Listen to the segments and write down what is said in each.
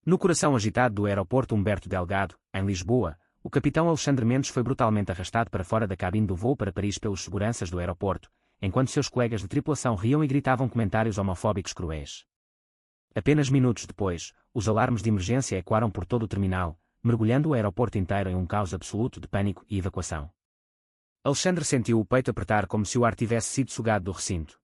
No coração agitado do aeroporto Humberto Delgado, em Lisboa, o capitão Alexandre Mendes foi brutalmente arrastado para fora da cabine do voo para Paris pelos seguranças do aeroporto, enquanto seus colegas de tripulação riam e gritavam comentários homofóbicos cruéis. Apenas minutos depois, os alarmes de emergência ecoaram por todo o terminal, mergulhando o aeroporto inteiro em um caos absoluto de pânico e evacuação. Alexandre sentiu o peito apertar como se o ar tivesse sido sugado do recinto.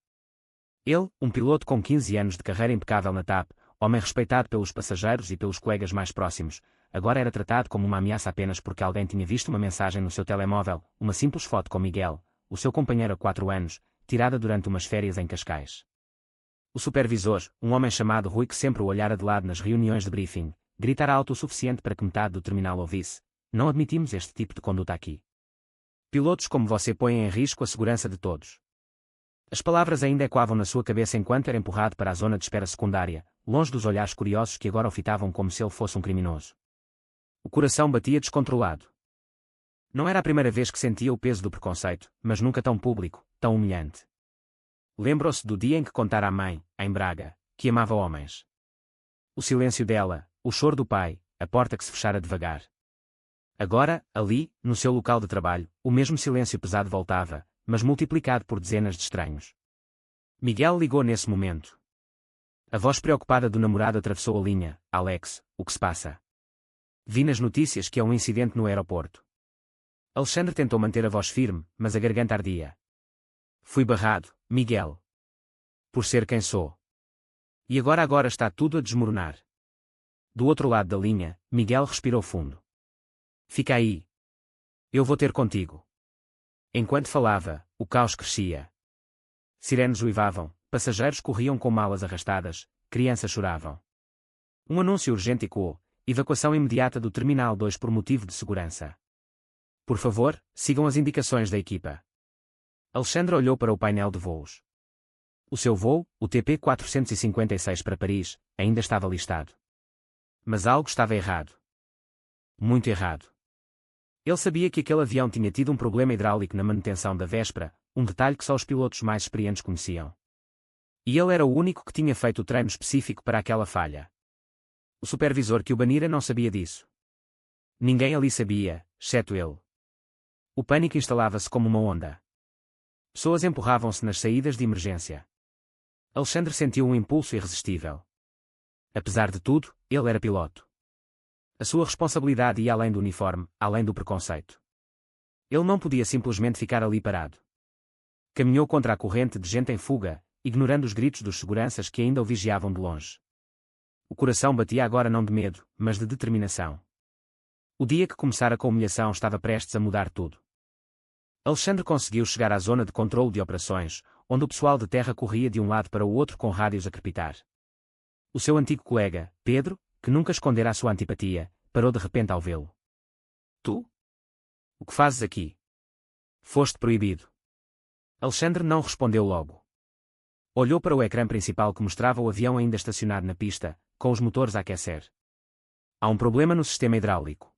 Ele, um piloto com 15 anos de carreira impecável na TAP, homem respeitado pelos passageiros e pelos colegas mais próximos, agora era tratado como uma ameaça apenas porque alguém tinha visto uma mensagem no seu telemóvel, uma simples foto com Miguel, o seu companheiro há 4 anos, tirada durante umas férias em Cascais. O supervisor, um homem chamado Rui que sempre o olhara de lado nas reuniões de briefing, gritara alto o suficiente para que metade do terminal ouvisse: "Não admitimos este tipo de conduta aqui. Pilotos como você põem em risco a segurança de todos." As palavras ainda ecoavam na sua cabeça enquanto era empurrado para a zona de espera secundária, longe dos olhares curiosos que agora o fitavam como se ele fosse um criminoso. O coração batia descontrolado. Não era a primeira vez que sentia o peso do preconceito, mas nunca tão público, tão humilhante. Lembrou-se do dia em que contara à mãe, em Braga, que amava homens. O silêncio dela, o choro do pai, a porta que se fechara devagar. Agora, ali, no seu local de trabalho, o mesmo silêncio pesado voltava, mas multiplicado por dezenas de estranhos. Miguel ligou nesse momento. A voz preocupada do namorado atravessou a linha. "Alex, o que se passa?" "Vi nas notícias que há um incidente no aeroporto." Alexandre tentou manter a voz firme, mas a garganta ardia. "Fui barrado, Miguel. Por ser quem sou. E agora está tudo a desmoronar." Do outro lado da linha, Miguel respirou fundo. "Fica aí. Eu vou ter contigo." Enquanto falava, o caos crescia. Sirenes uivavam, passageiros corriam com malas arrastadas, crianças choravam. Um anúncio urgente ecoou: evacuação imediata do Terminal 2 por motivo de segurança. "Por favor, sigam as indicações da equipa." Alexandre olhou para o painel de voos. O seu voo, o TP-456 para Paris, ainda estava listado. Mas algo estava errado. Muito errado. Ele sabia que aquele avião tinha tido um problema hidráulico na manutenção da véspera, um detalhe que só os pilotos mais experientes conheciam. E ele era o único que tinha feito o treino específico para aquela falha. O supervisor que o banira não sabia disso. Ninguém ali sabia, exceto ele. O pânico instalava-se como uma onda. Pessoas empurravam-se nas saídas de emergência. Alexandre sentiu um impulso irresistível. Apesar de tudo, ele era piloto. A sua responsabilidade ia além do uniforme, além do preconceito. Ele não podia simplesmente ficar ali parado. Caminhou contra a corrente de gente em fuga, ignorando os gritos dos seguranças que ainda o vigiavam de longe. O coração batia agora não de medo, mas de determinação. O dia que começara com a humilhação estava prestes a mudar tudo. Alexandre conseguiu chegar à zona de controle de operações, onde o pessoal de terra corria de um lado para o outro com rádios a crepitar. O seu antigo colega, Pedro, que nunca escondera a sua antipatia, parou de repente ao vê-lo. "Tu? O que fazes aqui? Foste proibido." Alexandre não respondeu logo. Olhou para o ecrã principal que mostrava o avião ainda estacionado na pista, com os motores a aquecer. "Há um problema no sistema hidráulico.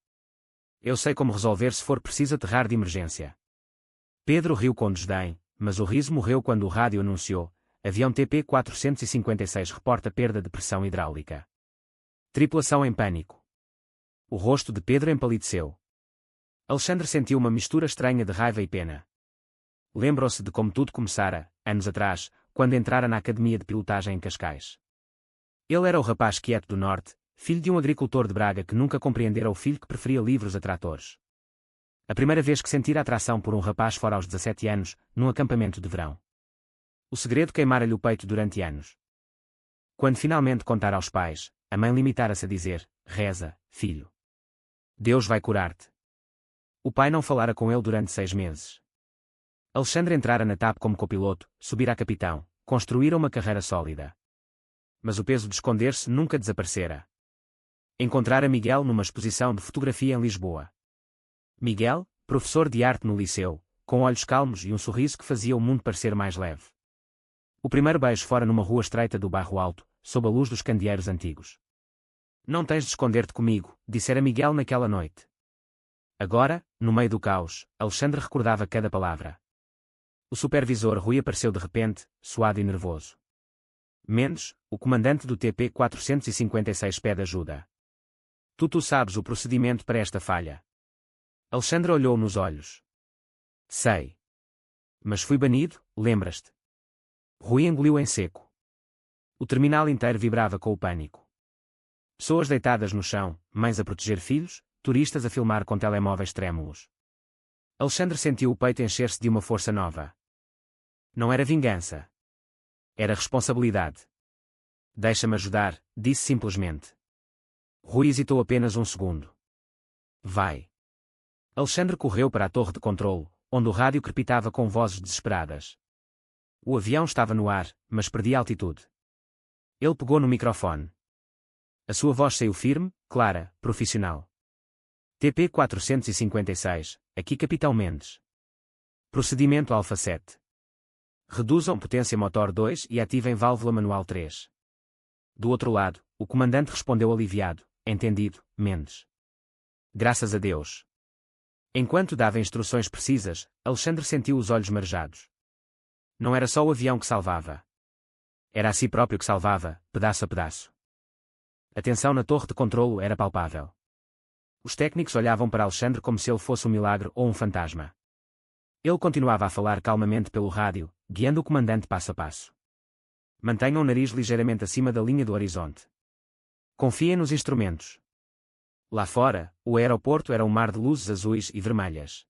Eu sei como resolver se for preciso aterrar de emergência." Pedro riu com desdém, mas o riso morreu quando o rádio anunciou: "Avião TP-456 reporta perda de pressão hidráulica. Tripulação em pânico." O rosto de Pedro empalideceu. Alexandre sentiu uma mistura estranha de raiva e pena. Lembrou-se de como tudo começara, anos atrás, quando entrara na academia de pilotagem em Cascais. Ele era o rapaz quieto do norte, filho de um agricultor de Braga que nunca compreendera o filho que preferia livros a tratores. A primeira vez que sentira atração por um rapaz fora aos 17 anos, num acampamento de verão. O segredo queimara-lhe o peito durante anos. Quando finalmente contara aos pais, a mãe limitara-se a dizer: "Reza, filho. Deus vai curar-te." O pai não falara com ele durante 6 meses. Alexandre entrara na TAP como copiloto, subira a capitão, construíra uma carreira sólida. Mas o peso de esconder-se nunca desaparecera. Encontrara Miguel numa exposição de fotografia em Lisboa. Miguel, professor de arte no liceu, com olhos calmos e um sorriso que fazia o mundo parecer mais leve. O primeiro beijo fora numa rua estreita do bairro Alto, sob a luz dos candeeiros antigos. "Não tens de esconder-te comigo", dissera Miguel naquela noite. Agora, no meio do caos, Alexandre recordava cada palavra. O supervisor Rui apareceu de repente, suado e nervoso. "Mendes, o comandante do TP-456 pede ajuda." Tu sabes o procedimento para esta falha. Alexandre olhou nos olhos. Sei. Mas fui banido, lembras-te? Rui engoliu em seco. O terminal inteiro vibrava com o pânico. Pessoas deitadas no chão, mães a proteger filhos, turistas a filmar com telemóveis trêmulos. Alexandre sentiu o peito encher-se de uma força nova. Não era vingança. Era responsabilidade. Deixa-me ajudar, disse simplesmente. Rui hesitou apenas um segundo. Vai. Alexandre correu para a torre de controlo, onde o rádio crepitava com vozes desesperadas. O avião estava no ar, mas perdia altitude. Ele pegou no microfone. A sua voz saiu firme, clara, profissional. TP-456, aqui Capitão Mendes. Procedimento Alfa 7. Reduzam potência motor 2 e ativem válvula manual 3. Do outro lado, o comandante respondeu aliviado, entendido, Mendes. Graças a Deus. Enquanto dava instruções precisas, Alexandre sentiu os olhos marejados. Não era só o avião que salvava. Era a si próprio que salvava, pedaço a pedaço. A tensão na torre de controlo era palpável. Os técnicos olhavam para Alexandre como se ele fosse um milagre ou um fantasma. Ele continuava a falar calmamente pelo rádio, guiando o comandante passo a passo. Mantenham o nariz ligeiramente acima da linha do horizonte. Confiem nos instrumentos. Lá fora, o aeroporto era um mar de luzes azuis e vermelhas.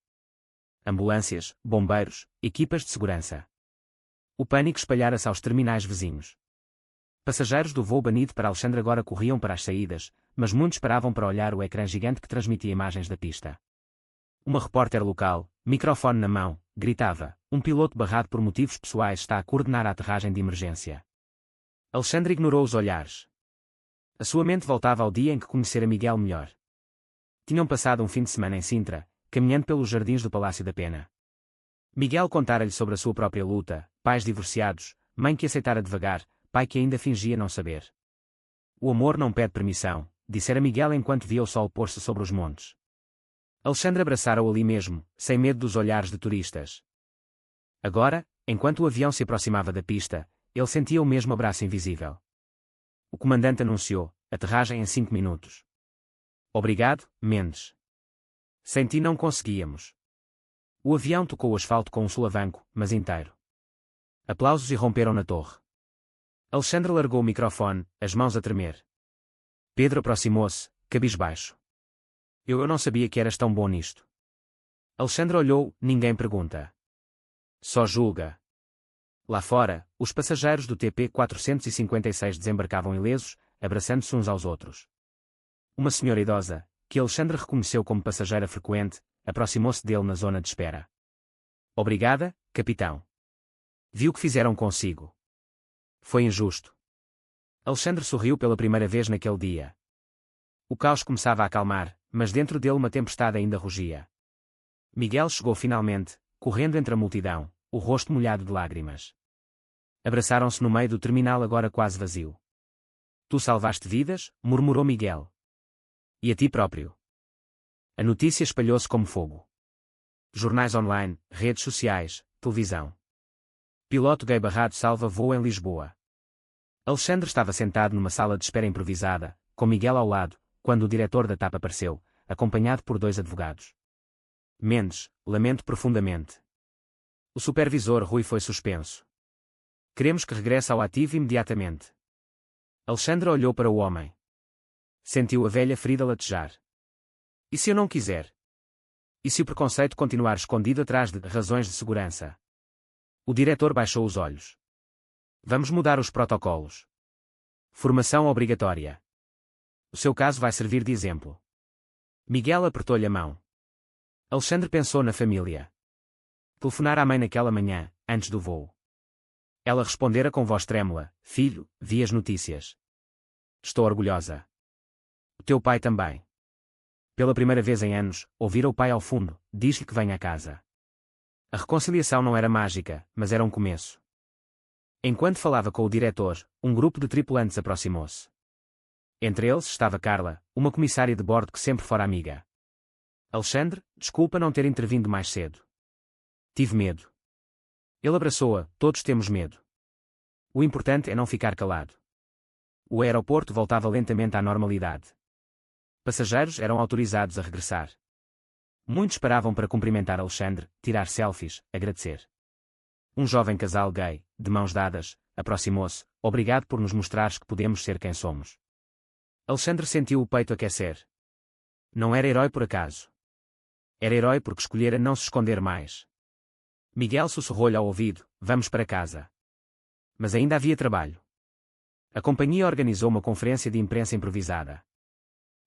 Ambulâncias, bombeiros, equipas de segurança. O pânico espalhara-se aos terminais vizinhos. Passageiros do voo banido para Alexandre agora corriam para as saídas, mas muitos paravam para olhar o ecrã gigante que transmitia imagens da pista. Uma repórter local, microfone na mão, gritava: um piloto barrado por motivos pessoais está a coordenar a aterragem de emergência. Alexandre ignorou os olhares. A sua mente voltava ao dia em que conhecera Miguel melhor. Tinham passado um fim de semana em Sintra, caminhando pelos jardins do Palácio da Pena. Miguel contara-lhe sobre a sua própria luta, pais divorciados, mãe que aceitara devagar, pai que ainda fingia não saber. O amor não pede permissão, dissera Miguel enquanto via o sol pôr-se sobre os montes. Alexandre abraçara-o ali mesmo, sem medo dos olhares de turistas. Agora, enquanto o avião se aproximava da pista, ele sentia o mesmo abraço invisível. O comandante anunciou: aterragem em 5 minutos. Obrigado, Mendes. Sem ti não conseguíamos. O avião tocou o asfalto com um solavanco, mas inteiro. Aplausos irromperam na torre. Alexandre largou o microfone, as mãos a tremer. Pedro aproximou-se, cabisbaixo. Eu não sabia que eras tão bom nisto. Alexandre olhou, ninguém pergunta. Só julga. Lá fora, os passageiros do TP-456 desembarcavam ilesos, abraçando-se uns aos outros. Uma senhora idosa, que Alexandre reconheceu como passageira frequente, aproximou-se dele na zona de espera. Obrigada, capitão. Vi o que fizeram consigo. Foi injusto. Alexandre sorriu pela primeira vez naquele dia. O caos começava a acalmar, mas dentro dele uma tempestade ainda rugia. Miguel chegou finalmente, correndo entre a multidão, o rosto molhado de lágrimas. Abraçaram-se no meio do terminal agora quase vazio. Tu salvaste vidas, murmurou Miguel. E a ti próprio. A notícia espalhou-se como fogo. Jornais online, redes sociais, televisão. Piloto gay barrado salva voo em Lisboa. Alexandre estava sentado numa sala de espera improvisada, com Miguel ao lado, quando o diretor da TAP apareceu, acompanhado por 2 advogados. Mendes, lamento profundamente. O supervisor Rui foi suspenso. Queremos que regresse ao ativo imediatamente. Alexandre olhou para o homem. Sentiu a velha ferida latejar. E se eu não quiser? E se o preconceito continuar escondido atrás de razões de segurança? O diretor baixou os olhos. Vamos mudar os protocolos. Formação obrigatória. O seu caso vai servir de exemplo. Miguel apertou-lhe a mão. Alexandre pensou na família. Telefonara à mãe naquela manhã, antes do voo. Ela respondera com voz trêmula: filho, vi as notícias. Estou orgulhosa. O teu pai também. Pela primeira vez em anos, ouvira o pai ao fundo, diz-lhe que venha a casa. A reconciliação não era mágica, mas era um começo. Enquanto falava com o diretor, um grupo de tripulantes aproximou-se. Entre eles estava Carla, uma comissária de bordo que sempre fora amiga. Alexandre, desculpa não ter intervindo mais cedo. Tive medo. Ele abraçou-a, todos temos medo. O importante é não ficar calado. O aeroporto voltava lentamente à normalidade. Passageiros eram autorizados a regressar. Muitos paravam para cumprimentar Alexandre, tirar selfies, agradecer. Um jovem casal gay, de mãos dadas, aproximou-se. Obrigado por nos mostrares que podemos ser quem somos. Alexandre sentiu o peito aquecer. Não era herói por acaso. Era herói porque escolhera não se esconder mais. Miguel sussurrou-lhe ao ouvido: vamos para casa. Mas ainda havia trabalho. A companhia organizou uma conferência de imprensa improvisada.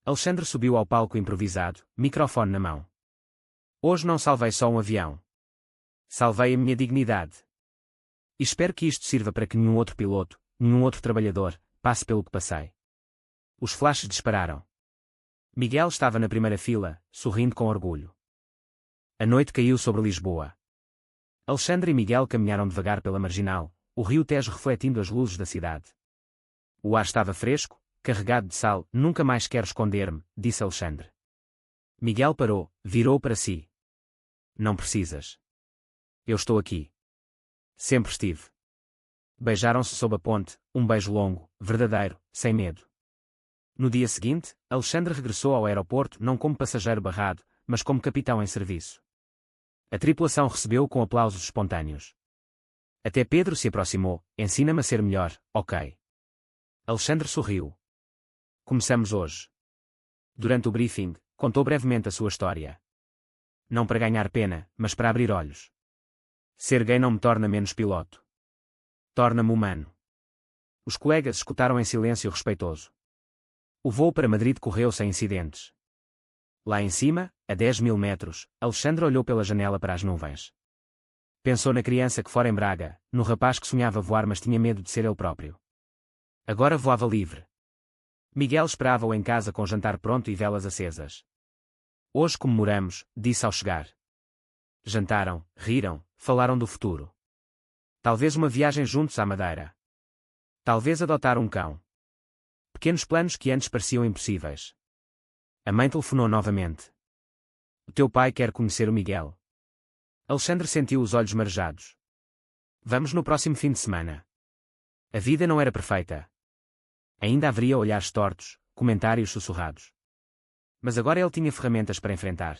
Alexandre subiu ao palco improvisado, microfone na mão. Hoje não salvei só um avião. Salvei a minha dignidade. E espero que isto sirva para que nenhum outro piloto, nenhum outro trabalhador, passe pelo que passei. Os flashes dispararam. Miguel estava na primeira fila, sorrindo com orgulho. A noite caiu sobre Lisboa. Alexandre e Miguel caminharam devagar pela marginal, o rio Tejo refletindo as luzes da cidade. O ar estava fresco, carregado de sal. Nunca mais quero esconder-me, disse Alexandre. Miguel parou, virou para si. Não precisas. Eu estou aqui. Sempre estive. Beijaram-se sob a ponte, um beijo longo, verdadeiro, sem medo. No dia seguinte, Alexandre regressou ao aeroporto não como passageiro barrado, mas como capitão em serviço. A tripulação recebeu-o com aplausos espontâneos. Até Pedro se aproximou: ensina-me a ser melhor, ok? Alexandre sorriu. Começamos hoje. Durante o briefing, contou brevemente a sua história. Não para ganhar pena, mas para abrir olhos. Ser gay não me torna menos piloto. Torna-me humano. Os colegas escutaram em silêncio respeitoso. O voo para Madrid correu sem incidentes. Lá em cima, a 10.000 metros, Alexandre olhou pela janela para as nuvens. Pensou na criança que fora em Braga, no rapaz que sonhava voar mas tinha medo de ser ele próprio. Agora voava livre. Miguel esperava-o em casa com jantar pronto e velas acesas. Hoje comemoramos, disse ao chegar. Jantaram, riram, falaram do futuro. Talvez uma viagem juntos à Madeira. Talvez adotar um cão. Pequenos planos que antes pareciam impossíveis. A mãe telefonou novamente. O teu pai quer conhecer o Miguel. Alexandre sentiu os olhos marejados. Vamos no próximo fim de semana. A vida não era perfeita. Ainda haveria olhares tortos, comentários sussurrados. Mas agora ele tinha ferramentas para enfrentar.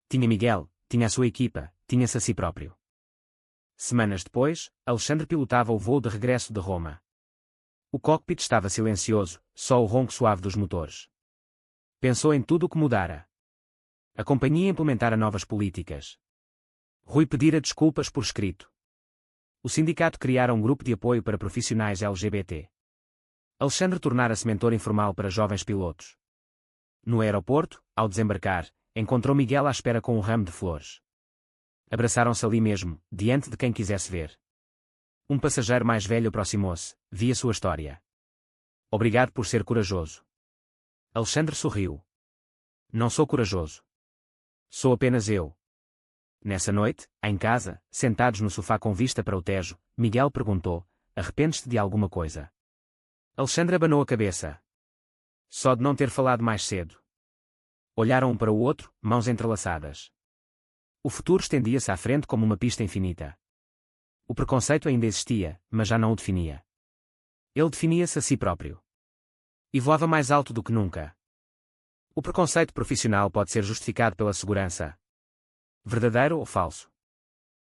Tinha Miguel, tinha a sua equipa, tinha-se a si próprio. Semanas depois, Alexandre pilotava o voo de regresso de Roma. O cockpit estava silencioso, só o ronco suave dos motores. Pensou em tudo o que mudara. A companhia implementara novas políticas. Rui pedira desculpas por escrito. O sindicato criara um grupo de apoio para profissionais LGBT. Alexandre tornara-se mentor informal para jovens pilotos. No aeroporto, ao desembarcar, encontrou Miguel à espera com um ramo de flores. Abraçaram-se ali mesmo, diante de quem quisesse ver. Um passageiro mais velho aproximou-se, via sua história. Obrigado por ser corajoso. Alexandre sorriu. Não sou corajoso. Sou apenas eu. Nessa noite, em casa, sentados no sofá com vista para o Tejo, Miguel perguntou: arrependes-te de alguma coisa? Alexandre abanou a cabeça. Só de não ter falado mais cedo. Olharam um para o outro, mãos entrelaçadas. O futuro estendia-se à frente como uma pista infinita. O preconceito ainda existia, mas já não o definia. Ele definia-se a si próprio. E voava mais alto do que nunca. O preconceito profissional pode ser justificado pela segurança. Verdadeiro ou falso?